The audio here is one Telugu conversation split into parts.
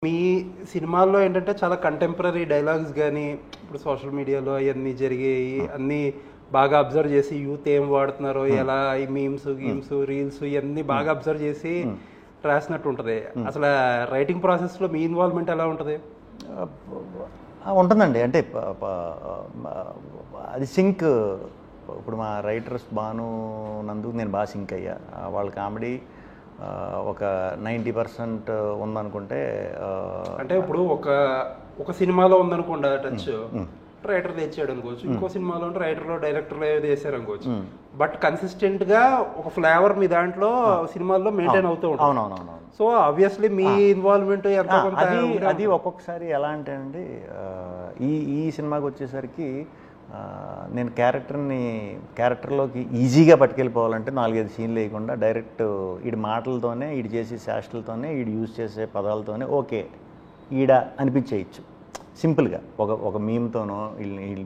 మీ సినిమాల్లో ఏంటంటే చాలా కంటెంపరరీ డైలాగ్స్ గానీ, ఇప్పుడు సోషల్ మీడియాలో అయన్నీ జరిగాయి. అన్నీ బాగా అబ్జర్వ్ చేసి యూత్ ఏం వాడుతున్నారో, ఎలా ఈ మీమ్స్, గీమ్స్, రీల్స్ ఇయన్నీ బాగా అబ్జర్వ్ చేసి రాసినట్టు ఉంటది. అసలు రైటింగ్ ప్రాసెస్‌లో మీ ఇన్వాల్వ్‌మెంట్ ఎలా ఉంటది? ఉంటుందండి. అంటే అది సింక్. ఇప్పుడు మా రైటర్స్ భాను, నందు నేను బాగా సింక్ అయ్యా. వాళ్ళ కామెడీ ఒక 90% ఉందనుకుంటే, అంటే ఇప్పుడు ఒక సినిమాలో ఉందనుకోండి టచ్, రైటర్ తెచ్చాడు అనుకోవచ్చు. ఇంకో సినిమాలో రైటర్లో డైరెక్టర్లో ఏదో వేసారు అనుకోవచ్చు. బట్ కన్సిస్టెంట్ గా ఒక ఫ్లేవర్ మీ దాంట్లో సినిమాల్లో మెయింటైన్ అవుతూ ఉంటుంది. అవునవునవును. సో ఆబ్వియస్లీ మీ ఇన్వాల్వ్మెంట్ ఎంత కొంత అది ఒక్కొక్కసారి ఎలా అంటే అండి, ఈ సినిమాకి వచ్చేసరికి నేను క్యారెక్టర్లోకి ఈజీగా పట్టుకెళ్ళిపోవాలంటే 4-5 సీన్లు వేయకుండా డైరెక్ట్ ఈడి మాటలతోనే, ఈడు చేసే శాస్త్రలతోనే, ఈడు యూజ్ చేసే పదాలతోనే ఓకే ఈడ అనిపించేయచ్చు సింపుల్గా. ఒక మీమ్తోనో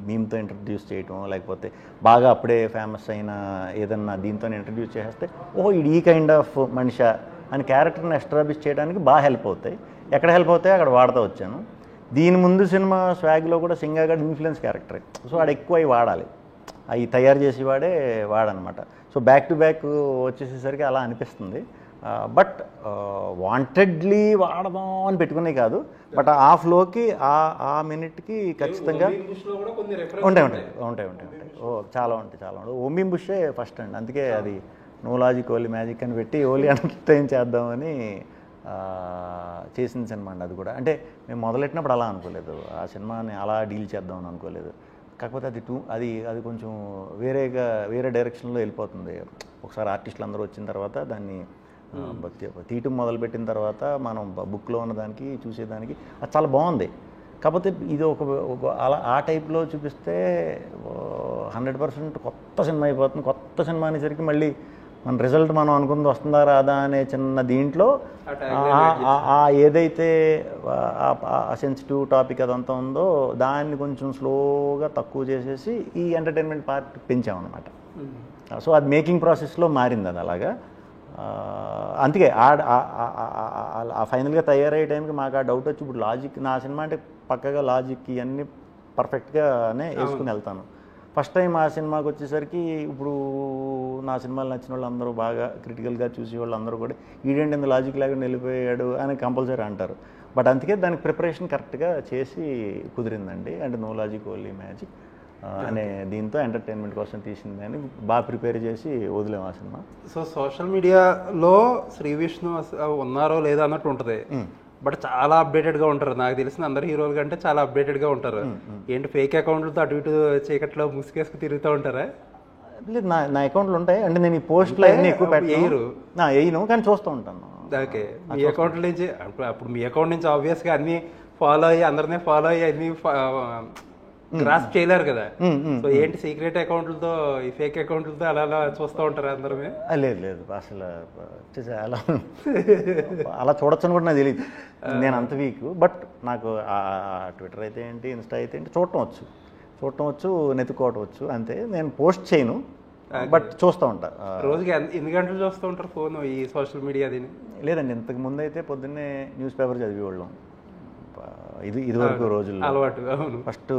మీమ్తో ఇంట్రడ్యూస్ చేయటం, లేకపోతే బాగా అప్పుడే ఫేమస్ అయిన ఏదన్నా దీంతో ఇంట్రడ్యూస్ చేస్తే ఓహో ఇది ఈ కైండ్ ఆఫ్ మనిషా అని క్యారెక్టర్ని ఎస్టాబ్లిష్ చేయడానికి బాగా హెల్ప్ అవుతాయి. ఎక్కడ హెల్ప్ అవుతాయి అక్కడ వాడుతూ వచ్చాను. దీని ముందు సినిమా స్వాగ్లో కూడా సింగాగడ్ ఇన్ఫ్లుయెన్స్ క్యారెక్టరే. సో వాడు ఎక్కువ అవి వాడాలి, అవి తయారు చేసేవాడే వాడనమాట. సో బ్యాక్ టు బ్యాక్ వచ్చేసేసరికి అలా అనిపిస్తుంది. బట్ వాంటెడ్లీ వాడదాం అని పెట్టుకునే కాదు, బట్ ఆ ఫ్లోకి ఆ మినిట్కి ఖచ్చితంగా ఉంటాయి. చాలా ఉంటాయి. ఓంబీం బుషే ఫస్ట్ అండి. అందుకే అది నో లాజిక్ ఓన్లీ మ్యాజిక్ అని పెట్టి ఓన్లీ ఎంటర్టైన్ చేద్దామని చేసిన సినిమా అండి. అది కూడా అంటే మేము మొదలెట్టినప్పుడు అలా అనుకోలేదు, ఆ సినిమాని అలా డీల్ చేద్దామని అనుకోలేదు. కాకపోతే అది కొంచెం వేరే డైరెక్షన్లో వెళ్ళిపోతుంది. ఒకసారి ఆర్టిస్టులు అందరూ వచ్చిన తర్వాత దాన్ని తీయటం మొదలుపెట్టిన తర్వాత మనం బుక్లో ఉన్నదానికి చూసేదానికి అది చాలా బాగుంది. కాకపోతే ఇది అలా ఆ టైప్లో చూపిస్తే 100% కొత్త సినిమా అయిపోతుంది. కొత్త సినిమా అనేసరికి మళ్ళీ మన రిజల్ట్ మనం అనుకుంది వస్తుందా రాదా అనే చిన్న దీంట్లో ఏదైతే సెన్సిటివ్ టాపిక్ అదంతా ఉందో దాన్ని కొంచెం స్లోగా తక్కువ చేసేసి ఈ ఎంటర్టైన్మెంట్ పార్ట్ పెంచామన్నమాట. సో అది మేకింగ్ ప్రాసెస్లో మారింది అది అలాగా. అందుకే ఆ ఫైనల్గా తయారయ్యే టైంకి మాకు ఆ డౌట్ వచ్చి, ఇప్పుడు లాజిక్ నా సినిమా అంటే పక్కగా లాజిక్ ఇవన్నీ పర్ఫెక్ట్గానే వేసుకుని వెళ్తాను. ఫస్ట్ టైం ఆ సినిమాకి వచ్చేసరికి ఇప్పుడు నా సినిమాలు నచ్చిన వాళ్ళు అందరూ బాగా క్రిటికల్గా చూసే వాళ్ళు అందరూ కూడా ఈడేంటి ఇంత లాజిక్ లేకుండా వెళ్ళిపోయాడు అని కంపల్సరీ అంటారు. బట్ అందుకే దానికి ప్రిపరేషన్ కరెక్ట్గా చేసి కుదిరిందండి. అంటే నో లాజిక్ ఓన్లీ మ్యాజిక్ అనే దీంతో ఎంటర్టైన్మెంట్ కోసం తీసింది అని బాగా ప్రిపేర్ చేసి వదిలేము ఆ సినిమా. సో సోషల్ మీడియాలో శ్రీ విష్ణు ఉన్నారో లేదో అన్నట్టు ఉంటుంది. బట్ చాలా అప్డేటెడ్గా ఉంటారు. నాకు తెలిసిన అందరు హీరోల కంటే చాలా అప్డేటెడ్గా ఉంటారు. ఏంటి ఫేక్ అకౌంట్లతో అటు ఇటు చీకట్లో ముసుకేసుకు తిరుగుతూ ఉంటారా? లేదు, నా అకౌంట్లు ఉంటాయి. అంటే నేను ఈ పోస్ట్లో అన్నీ ఎక్కువ వేయను, కానీ చూస్తూ ఉంటాను. ఓకే, మీ అకౌంట్ నుంచి అప్పుడు మీ అకౌంట్ నుంచి ఆబ్వియస్గా అన్ని ఫాలో అయ్యి అందరినీ ఫాలో అయ్యి అన్ని గ్రాస్ప్ చేయలేరు కదా. సో ఏంటి సీక్రెట్ అకౌంట్లతో ఈ ఫేక్ అకౌంట్లతో అలా చూస్తూ ఉంటారా అందరమే? లేదు అసలు అలా చూడొచ్చని కూడా నాకు తెలియదు. నేను అంత వీక్. బట్ నాకు ట్విట్టర్ అయితే ఏంటి, ఇన్స్టా అయితే ఏంటి చూడటం వచ్చు, నెత్తుకోవటం వచ్చు. అంతే. నేను పోస్ట్ చేయను, బట్ చూస్తూ ఉంటా. రోజుకి ఎన్ని గంటలు చూస్తూ ఉంటారు ఫోన్ ఈ సోషల్ మీడియా? అది లేదండి, ఇంతకు ముందు అయితే పొద్దున్నే న్యూస్ పేపర్ చదివేవాళ్ళం. ఇదివరకు రోజుల్లో అలవాటు. ఫస్ట్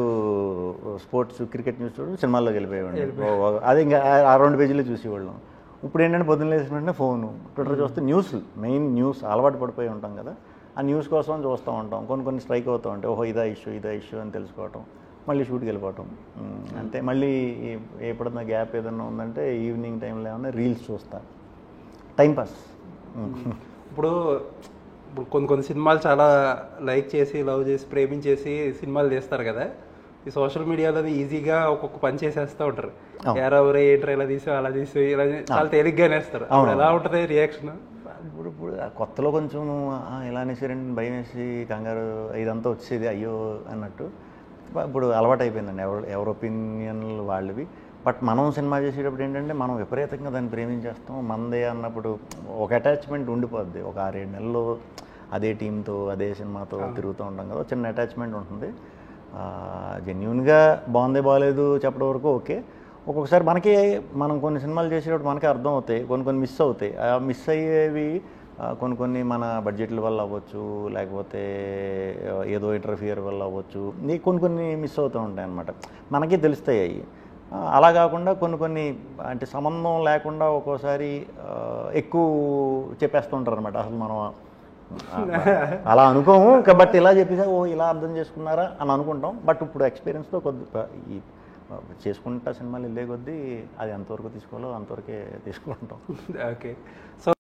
స్పోర్ట్స్ క్రికెట్ న్యూస్ చూడు, సినిమాల్లోకి వెళ్ళిపోయేవాడిని. అదే ఇంకా ఆ 2 పేజీలు చూసేవాళ్ళం. ఇప్పుడు ఏంటంటే పొద్దున్న లేచిన వెంటనే ఫోను, ట్విట్టర్ చూస్తే మెయిన్ న్యూస్ అలవాటు పడిపోయి ఉంటాం కదా, ఆ న్యూస్ కోసం చూస్తూ ఉంటాం. కొన్ని స్ట్రైక్ అవుతూ ఉంటాయి. ఓహో ఇదా ఇష్యూ అని తెలుసుకోవటం, మళ్ళీ షూట్కి వెళ్ళిపోవటం. అంతే. మళ్ళీ ఎప్పుడన్నా గ్యాప్ ఏదన్నా ఉందంటే ఈవినింగ్ టైంలో ఏమన్నా రీల్స్ చూస్తా, టైంపాస్. ఇప్పుడు కొన్ని సినిమాలు చాలా లైక్ చేసి, లవ్ చేసి, ప్రేమించేసి సినిమాలు తీస్తారు కదా. ఈ సోషల్ మీడియాలో ఈజీగా ఒక్కొక్క పని చేసేస్తూ ఉంటారు. ఎవరెవరు ఏంటర్ ఇలా తీసి అలా తీసి ఇలా చాలా తేలిగ్గా వేస్తారు. ఎలా ఉంటుంది రియాక్షన్? ఇప్పుడు కొత్తలో కొంచెం ఇలా అనేసారండి, భయం వేసి కంగారు ఇదంతా వచ్చేది అయ్యో అన్నట్టు. ఇప్పుడు అలవాటు అయిపోయిందండి, ఎవరి ఒపీనియన్లు వాళ్ళవి. బట్ మనం సినిమా చేసేటప్పుడు ఏంటంటే మనం విపరీతంగా దాన్ని ప్రేమించేస్తాం. మనదే అన్నప్పుడు ఒక అటాచ్మెంట్ ఉండిపోద్ది. ఒక 6-7 నెలలు అదే టీంతో అదే సినిమాతో తిరుగుతూ ఉంటాం కదా, చిన్న అటాచ్మెంట్ ఉంటుంది. జెన్యూన్గా బాగాలేదు చెప్పడం వరకు ఓకే. ఒక్కొక్కసారి మనం కొన్ని సినిమాలు చేసేటప్పుడు మనకే అర్థం అవుతాయి, కొన్ని మిస్ అవుతాయి. ఆ మిస్ అయ్యేవి కొన్ని మన బడ్జెట్ల వల్ల అవ్వచ్చు, లేకపోతే ఏదో ఇంటర్ఫియర్ వల్ల అవ్వచ్చు, కొన్ని మిస్ అవుతూ ఉంటాయి అన్నమాట. మనకి తెలుస్తాయి అవి. అలా కాకుండా కొన్ని అంటే సంబంధం లేకుండా ఒక్కోసారి ఎక్కువ చెప్పేస్తుంటారు అనమాట. అసలు మనం అలా అనుకోము, బట్ ఇలా చెప్పేసా ఓ ఇలా అర్థం చేసుకున్నారా అని అనుకుంటాం. బట్ ఇప్పుడు ఎక్స్పీరియన్స్తో ఈ చేసుకుంటా సినిమాలు వెళ్ళే కొద్దీ అది ఎంతవరకు తీసుకోవాలో అంతవరకే తీసుకుంటాం. ఓకే. సో